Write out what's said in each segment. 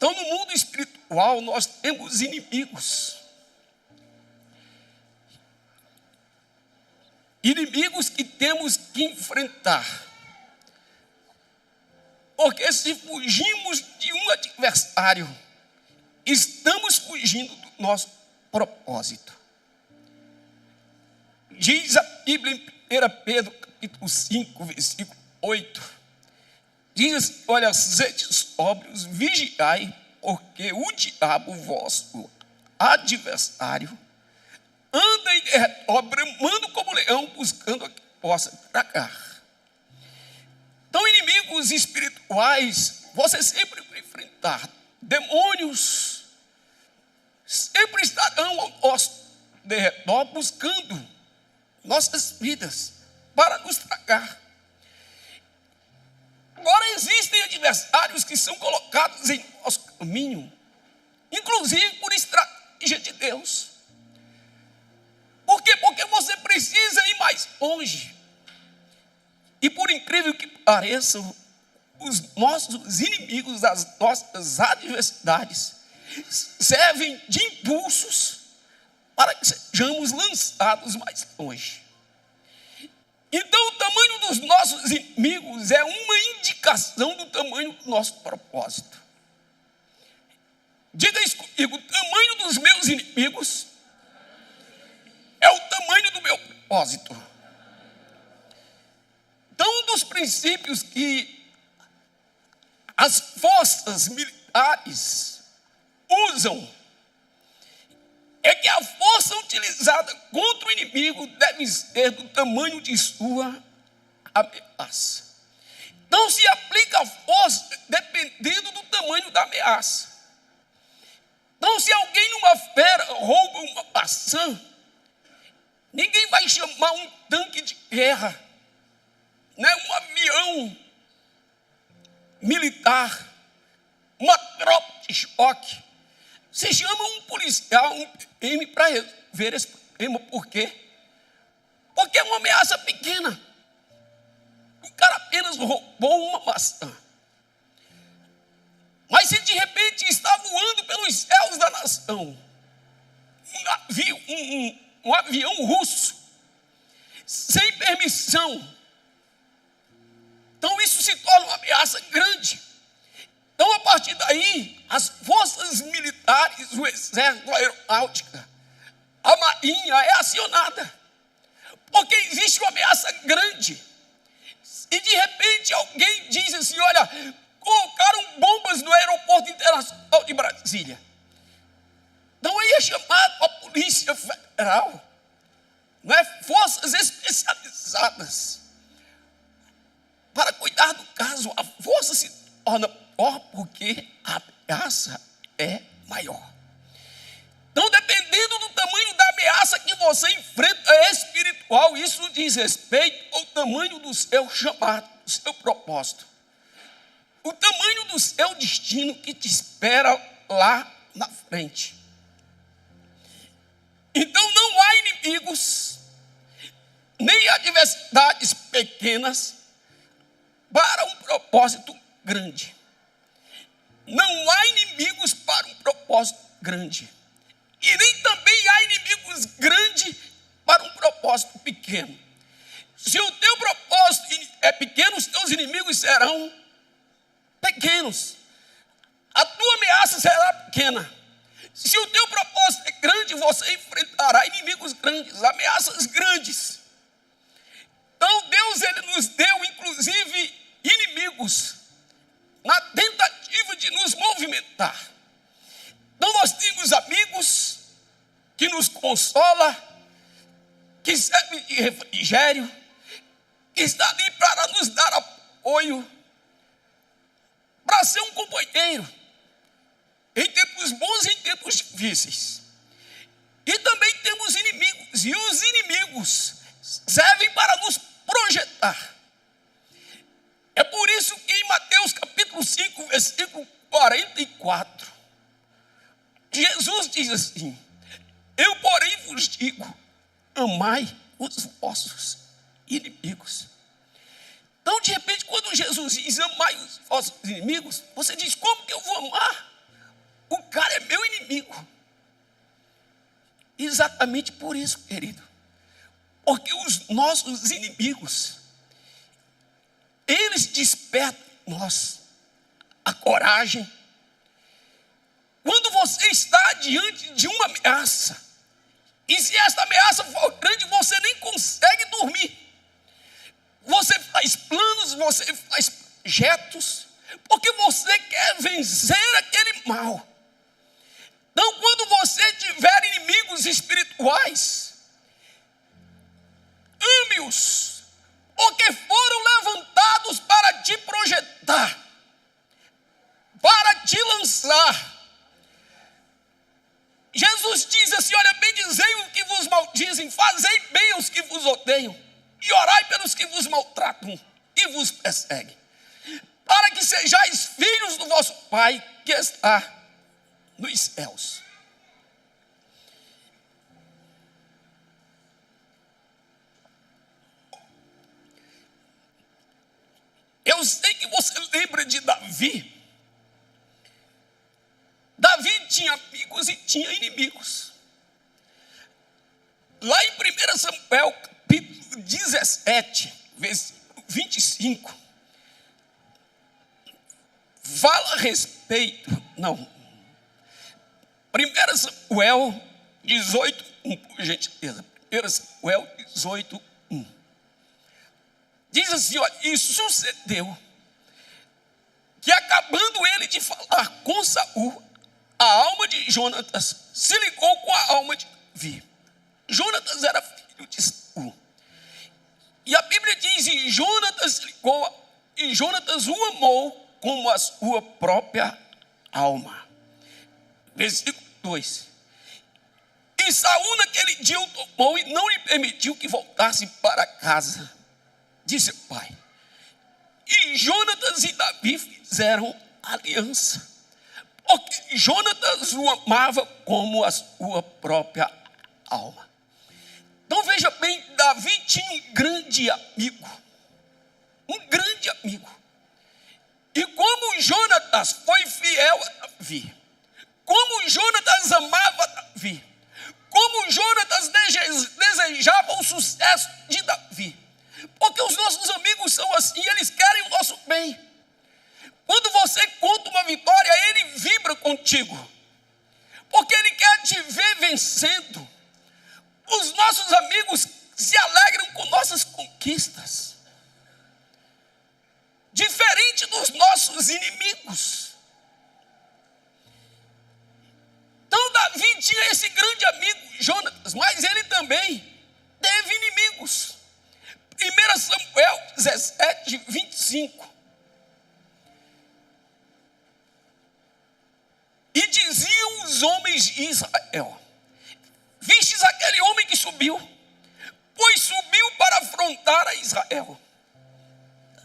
Então, no mundo espiritual, nós temos inimigos. Inimigos que temos que enfrentar. Porque se fugimos de um adversário, estamos fugindo do nosso propósito. Diz a Bíblia em 1 Pedro, capítulo 5, versículo 8. Diz assim: olha, sede sóbrios, vigiai, porque o diabo, vosso adversário, anda em redor, bramando como leão, buscando a que possa tragar. Então, inimigos espirituais, você sempre vai enfrentar. Demônios sempre estarão ao nosso redor, buscando nossas vidas para nos tragar. Agora, existem adversários que são colocados em nosso caminho, inclusive por estratégia de Deus. Por quê? Porque você precisa ir mais longe. E por incrível que pareça, os nossos inimigos, as nossas adversidades, servem de impulsos para que sejamos lançados mais longe. Então, o tamanho dos nossos inimigos é uma indicação do tamanho do nosso propósito. Diga isso comigo: o tamanho dos meus inimigos é o tamanho do meu propósito. Então, um dos princípios que as forças militares usam é que a força utilizada contra o inimigo deve ser do tamanho de sua ameaça. Então, se aplica a força dependendo do tamanho da ameaça. Então, se alguém numa feira rouba uma maçã, ninguém vai chamar um tanque de guerra, né, um avião militar, uma tropa de choque. Se chama um policial, um PM para resolver esse problema. Por quê? Porque é uma ameaça pequena. O cara apenas roubou uma maçã. Mas se de repente está voando pelos céus da nação um avião russo, sem permissão, então isso se torna uma ameaça grande. Então, a partir daí, as forças militares, o exército, a aeronáutica, a marinha é acionada. Porque existe uma ameaça grande. E de repente alguém diz assim: olha, colocaram bombas no aeroporto internacional de Brasília. Então aí é chamado a Polícia Federal, não é? Forças especializadas para cuidar do caso. A força se torna maior porque a ameaça é maior. Então, dependendo do tamanho da ameaça que você enfrenta espiritual, isso diz respeito ao tamanho do seu chamado, do seu propósito, o tamanho do seu destino que te espera lá na frente. Então, não há inimigos, nem adversidades pequenas para um propósito grande. Não há inimigos para um propósito grande. E nem também há inimigos grandes para um propósito pequeno. Se o teu propósito é pequeno, os teus inimigos serão pequenos. A tua ameaça será pequena. Se o teu propósito é grande, você enfrentará inimigos grandes, ameaças grandes. Então Deus, Ele nos deu inclusive inimigos na tentativa de nos movimentar. Então nós temos amigos que nos consola, que serve de refrigério, que está ali para nos dar apoio, para ser um companheiro em tempos bons e em tempos difíceis. E também temos inimigos, e os inimigos servem para nos projetar. É por isso que em Mateus capítulo 5, versículo 44, Jesus diz assim: eu, porém, vos digo, amai os vossos inimigos. Então, de repente, quando Jesus diz amai os vossos inimigos, você diz: como que eu vou amar? o cara é meu inimigo. Exatamente por isso, querido. Porque os nossos inimigos, eles despertam em nós a coragem. Quando você está diante de uma ameaça, e se esta ameaça for grande, você nem consegue dormir. Você faz planos, você faz projetos, porque você quer vencer aquele mal. Então, quando você tiver inimigos espirituais, ame-os, porque foram levantados para te projetar, para te lançar. Jesus diz assim: olha, bendizei os que vos maldizem, fazei bem aos que vos odeiam, e orai pelos que vos maltratam e vos perseguem, para que sejais filhos do vosso Pai que está nos céus. Eu sei que você lembra de Davi. Davi tinha amigos e tinha inimigos. Lá em 1 Samuel, capítulo 17, versículo 25, fala a respeito, 1 Samuel 18, 1, por gentileza. 1 Samuel 18, 1. Diz assim, ó, e sucedeu que, acabando ele de falar com Saul, a alma de Jonatas se ligou com a alma de Davi. Jonatas era filho de Saul. E a Bíblia diz, e Jonatas se ligou, e Jonatas o amou como a sua própria alma. Versículo 2. E Saul naquele dia o tomou e não lhe permitiu que voltasse para casa de seu pai. E Jonatas e Davi fizeram aliança, porque Jonatas o amava como a sua própria alma. Então veja bem, Davi tinha um grande amigo. Um grande amigo. E como Jonatas foi fiel a Davi, como Jonatas amava Davi, como Jonatas desejava o sucesso de Davi. Porque os nossos amigos são assim, eles querem o nosso bem. Quando você conta uma vitória, ele vibra contigo, porque ele quer te ver vencendo. Os nossos amigos se alegram com nossas conquistas, diferente dos nossos inimigos. Então Davi tinha esse grande amigo, Jonatas, mas ele também teve inimigos. 1 Samuel 17, 25. E diziam os homens de Israel: vistes aquele homem que subiu? Pois subiu para afrontar a Israel.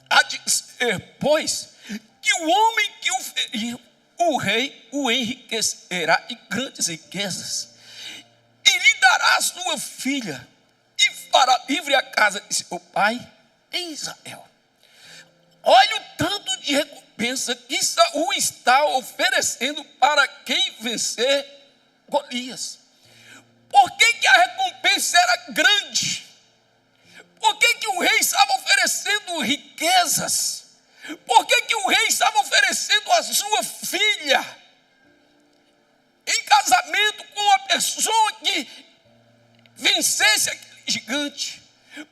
A dizer, pois, que o homem que o feriu, o rei o enriquecerá de grandes riquezas, e lhe dará a sua filha, e fará livre a casa de seu pai em Israel. Olha o tanto de recompensa que Saul está oferecendo para quem vencer Golias. Por que a recompensa era grande? Por que o rei estava oferecendo riquezas? Por que o rei estava oferecendo a sua filha em casamento com a pessoa que vencesse aquele gigante?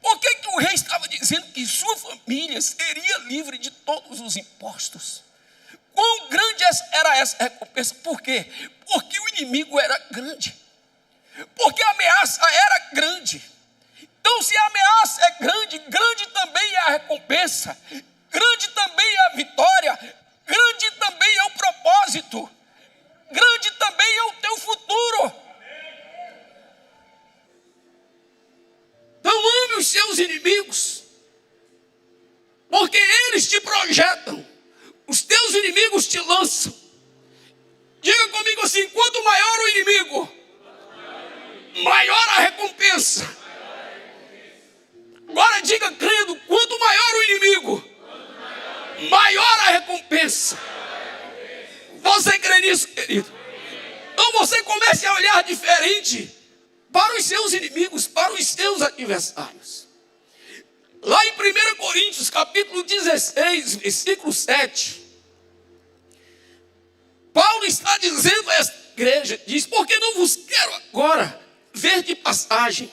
Por que o rei estava dizendo que sua família seria livre de todos os impostos? Quão grande era essa recompensa? Por quê? Porque o inimigo era grande, porque a ameaça era grande. Então, se a ameaça é grande, grande também é a recompensa, grande também é a vitória, grande também é o propósito, grande também é o teu futuro. Não ame os seus inimigos, porque eles te projetam, os teus inimigos te lançam. Diga comigo assim: quanto maior o inimigo, maior a recompensa. Agora diga crendo: quanto maior o inimigo, maior a recompensa. Você crê nisso, querido? Então você comece a olhar diferente para os seus inimigos, para os seus adversários. Lá em 1 Coríntios, capítulo 16, versículo 7, Paulo está dizendo a esta igreja, diz: porque não vos quero agora ver de passagem,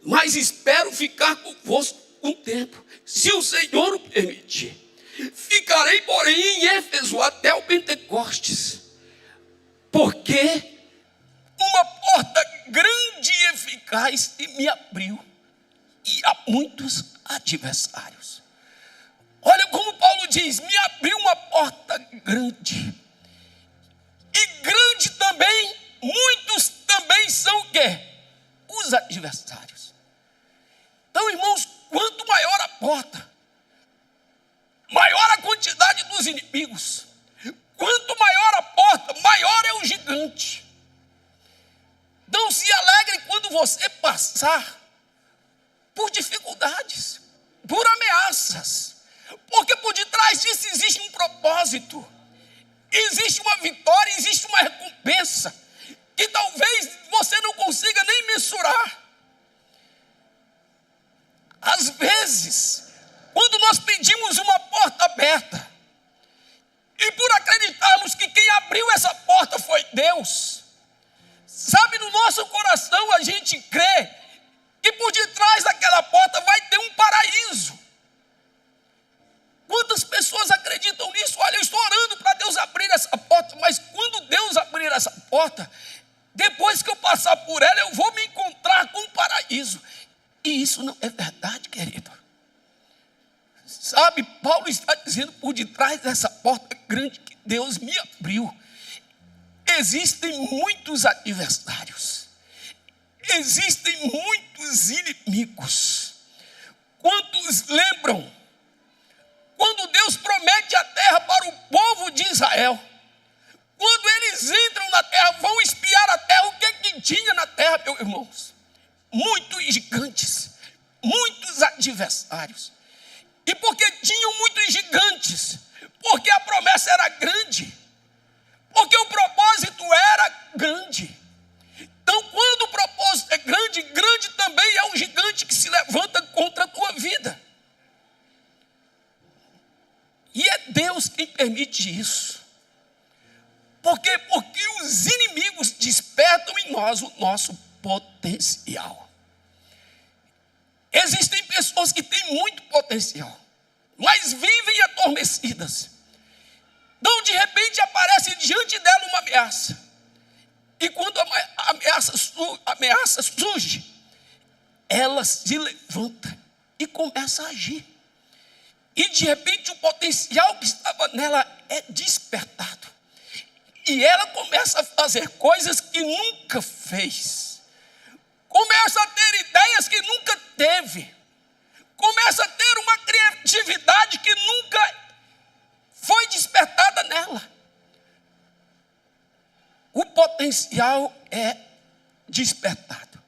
mas espero ficar convosco um tempo, se o Senhor o permitir. Ficarei, porém, em Éfeso até o Pentecostes, porque uma porta grande e eficaz me abriu, e há muitos adversários. Olha como Paulo diz: me abriu uma porta grande. E grande também, muitos também são o quê? Os adversários. Então, irmãos, quanto maior a porta, maior a quantidade dos inimigos. Quanto maior a porta, maior é o gigante. Não se alegre quando você passar por dificuldades, por ameaças, porque por detrás disso existe um propósito, existe uma vitória, existe uma recompensa, que talvez você não consiga nem mensurar. Às vezes, quando nós pedimos uma porta aberta, e por acreditarmos que quem abriu essa porta foi Deus, sabe, no nosso coração a gente crê que por detrás daquela porta vai ter um paraíso. Quantas pessoas acreditam nisso? Olha, eu estou orando para Deus abrir essa porta, mas quando Deus abrir essa porta, depois que eu passar por ela, eu vou me encontrar com o paraíso. E isso não é verdade, querido. Sabe, Paulo está dizendo: por detrás dessa porta grande que Deus me abriu, existem muitos adversários, existem muitos inimigos. Quantos lembram quando Deus promete a terra para o povo de Israel? Quando eles entram na terra, vão espiar a terra, o que tinha na terra, meus irmãos? Muitos gigantes, muitos adversários. E porque tinham muitos gigantes? Porque a promessa era grande, porque o propósito era grande. Então, quando o propósito é grande, grande também é um gigante que se levanta contra a tua vida. E é Deus quem permite isso. Porque os inimigos despertam em nós o nosso potencial. Existem pessoas que têm muito potencial, mas vivem adormecidas. Então, de repente, aparece diante dela uma ameaça. E quando a ameaça surge, ela se levanta e começa a agir. E de repente o potencial que estava nela é despertado. E ela começa a fazer coisas que nunca fez. Começa a ter ideias que nunca teve. Começa a ter uma criatividade que nunca foi despertada nela. O potencial é despertado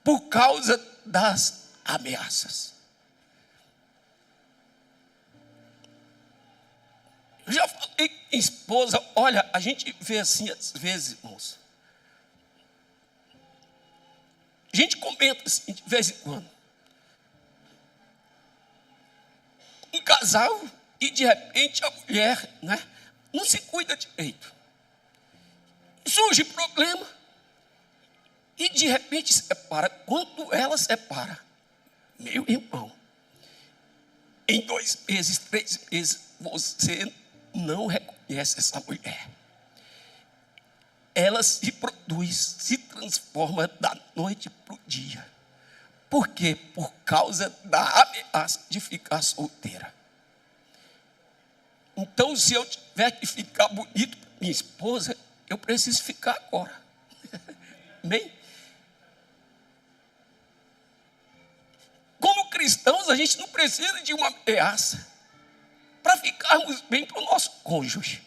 por causa das ameaças. Eu já falei com minha esposa: olha, a gente vê assim às vezes, irmãos. A gente comenta assim de vez em quando. Um casal e de repente a mulher, né, não se cuida direito. Surge problema e de repente separa. Quando ela separa, meu irmão, em 2 meses, 3 meses, você não reconhece essa mulher. Ela se produz, se transforma da noite para o dia. Por quê? Por causa da ameaça de ficar solteira. Então, se eu tiver que ficar bonito para minha esposa, eu preciso ficar agora. Amém? Como cristãos, a gente não precisa de uma ameaça para ficarmos bem para o nosso cônjuge.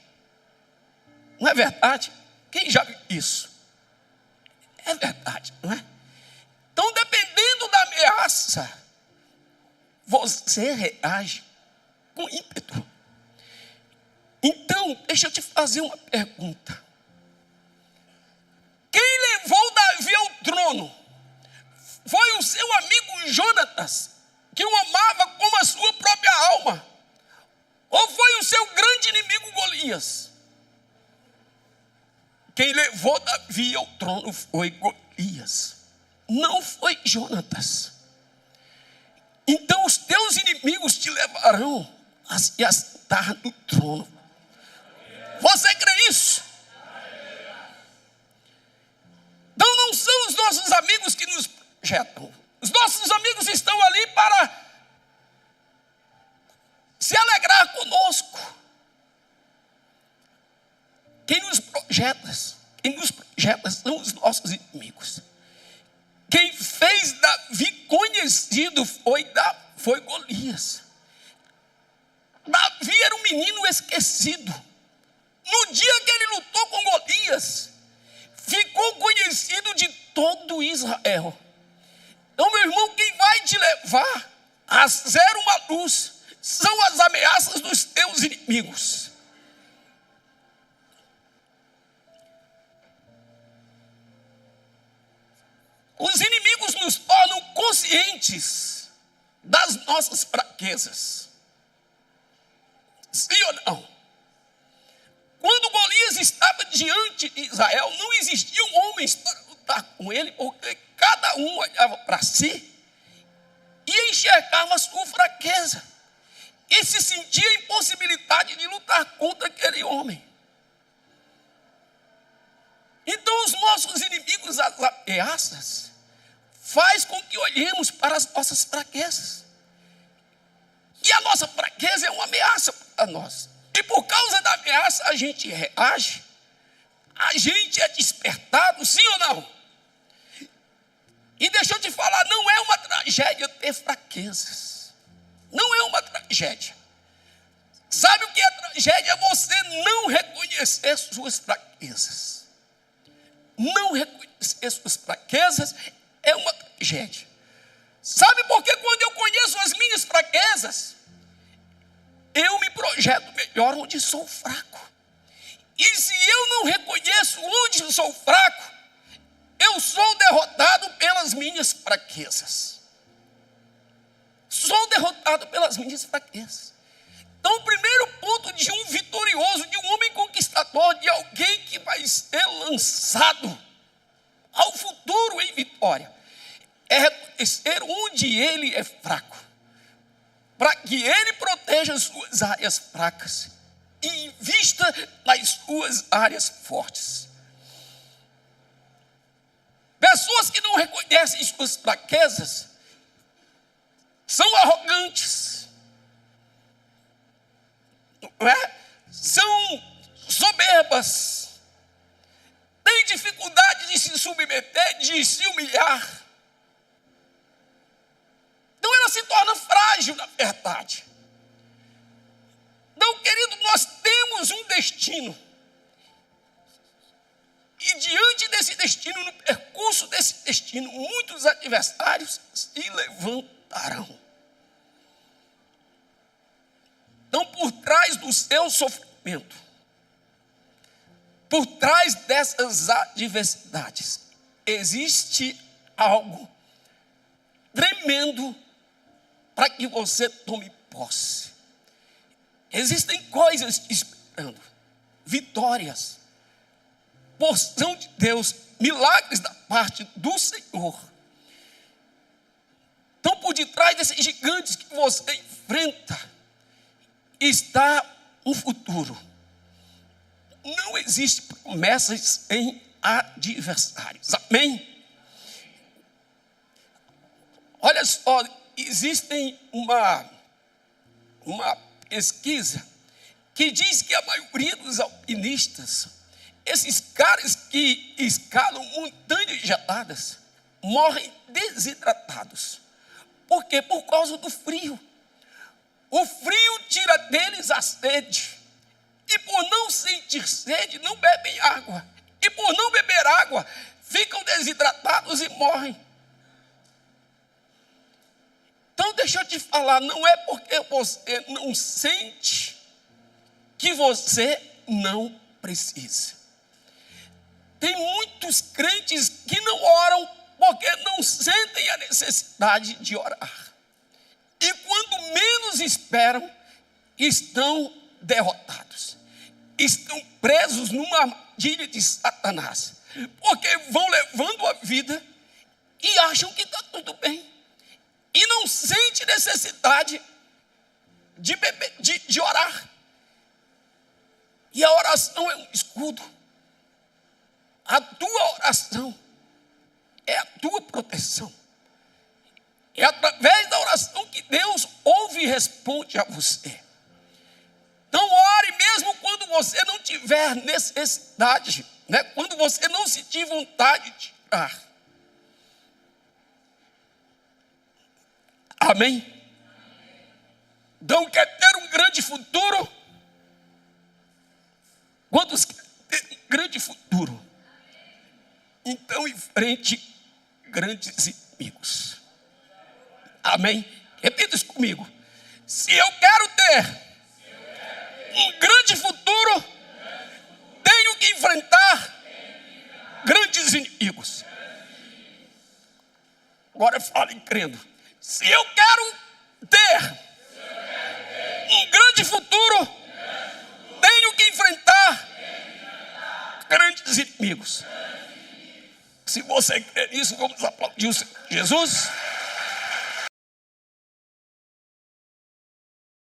Não é verdade? Quem já viu isso? É verdade, não é? Então, dependendo da ameaça, você reage com ímpeto. Então, deixa eu te fazer uma pergunta. Jonatas, que o amava como a sua própria alma? Ou foi o seu grande inimigo Golias? Quem levou Davi ao trono foi Golias, não foi Jonatas. Então os teus inimigos te levarão a se assentar no trono. Você crê isso? Então não são os nossos amigos que nos projetam. Os nossos amigos estão ali para se alegrar conosco. Quem nos projeta são os nossos inimigos. Quem fez Davi conhecido foi Golias. Davi era um menino esquecido. No dia que ele lutou com Golias, ficou conhecido de todo Israel. Então, meu irmão, quem vai te levar a ser uma luz são as ameaças dos teus inimigos. Os inimigos nos tornam conscientes das nossas fraquezas. Sim ou não? Quando Golias estava diante de Israel, não existiam homens para lutar com ele, porque cada um olhava para si e enxergava a sua fraqueza e se sentia a impossibilidade de lutar contra aquele homem. Então os nossos inimigos, as ameaças, faz com que olhemos para as nossas fraquezas. E a nossa fraqueza é uma ameaça para nós. E por causa da ameaça a gente reage, a gente é despertado, sim ou não? E deixa eu te falar, não é uma tragédia ter fraquezas. Não é uma tragédia. Sabe o que é tragédia? É você não reconhecer suas fraquezas. Não reconhecer suas fraquezas é uma tragédia. Sabe por que quando eu conheço as minhas fraquezas, eu me projeto melhor onde sou fraco? E se eu não reconheço onde sou fraco, eu sou derrotado pelas minhas fraquezas. Sou derrotado pelas minhas fraquezas. Então, o primeiro ponto de um vitorioso, de um homem conquistador, de alguém que vai ser lançado ao futuro em vitória, é reconhecer onde ele é fraco, para que ele proteja as suas áreas fracas e invista nas suas áreas fortes. Pessoas que não reconhecem suas fraquezas são arrogantes, não é? São soberbas, têm dificuldade de se submeter, de se humilhar. Então ela se torna frágil, na verdade. Então, querido, nós temos um destino. E diante desse destino, no percurso desse destino, muitos adversários se levantarão. Então, por trás do seu sofrimento, por trás dessas adversidades, existe algo tremendo para que você tome posse. Existem coisas te esperando, vitórias, porção de Deus, milagres da parte do Senhor. Então, por detrás desses gigantes que você enfrenta, está um futuro. Não existe promessas sem adversários. Amém? Olha só, existem uma pesquisa que diz que a maioria dos alpinistas, esses caras que escalam montanhas geladas, morrem desidratados. Por quê? Por causa do frio. O frio tira deles a sede. E por não sentir sede, não bebem água. E por não beber água, ficam desidratados e morrem. Então deixa eu te falar, não é porque você não sente que você não precisa. Tem muitos crentes que não oram porque não sentem a necessidade de orar. E quando menos esperam, estão derrotados. Estão presos numa armadilha de Satanás. Porque vão levando a vida e acham que está tudo bem. E não sentem necessidade de orar. E a oração é um escudo. A tua oração é a tua proteção. É através da oração que Deus ouve e responde a você. Então ore mesmo quando você não tiver necessidade, né? Quando você não sentir vontade de orar. Amém? Então quer ter um grande futuro? Quantos querem ter um grande futuro? Então enfrente grandes inimigos. Amém? Repita isso comigo. Se eu quero ter um grande futuro, tenho que enfrentar grandes inimigos. Agora fale crendo. Se eu quero ter um grande futuro, tenho que enfrentar grandes inimigos. Se você crê nisso, vamos aplaudir o Senhor Jesus.